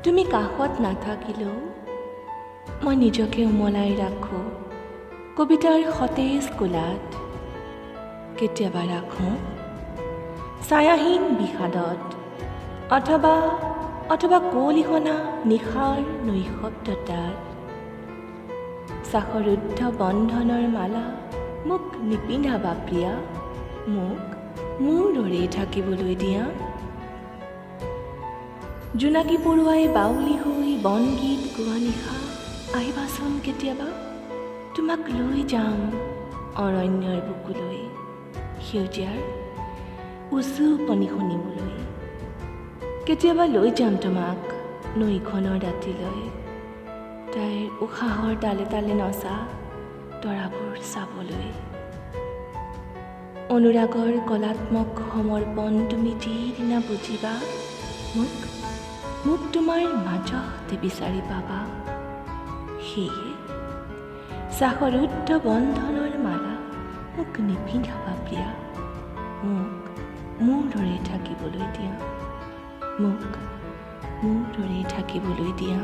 তুমি কাষত নাথাকিলেও মই নিজকে উমলাই ৰাখোঁ কবিতাৰ সতেজ কোলাত। কেতিয়াবা ৰাখোঁ ছায়াহীন বিষাদত অথবা কলিহনা নিশাৰ নৈশব্দতাত। চাখৰুদ্ধ বন্ধনৰ মালা মোক নিপিন্ধাবা প্ৰিয়া, মোক মোৰ দৰেই থাকিবলৈ দিয়া। জোনাকী পৰুৱাই বাউলী হৈ বনগীত গোৱা নিশা আহিবাচোন কেতিয়াবা, তোমাক লৈ যাম অৰণ্যৰ বুকুলৈ, সেউজীয়াৰ উচু পনি শুনিবলৈ। কেতিয়াবা লৈ যাম তোমাক নৈখনৰ দাঁতিলৈ, তাইৰ উশাহৰ তালে তালে নচা তৰাবোৰ চাবলৈ। অনুৰাগৰ কলাত্মক সমৰ্পণ তুমি যিদিনা বুজিবা, মোক তোমাৰ মাজতে বিচাৰি পাবা। সেয়ে চাখৰুদ্ধ বন্ধনৰ মালা মোক নিপিন্ধাবা প্ৰিয়া, মোক মোৰ দৰে থাকিবলৈ দিয়া, মোক মোৰ দৰে থাকিবলৈ দিয়া।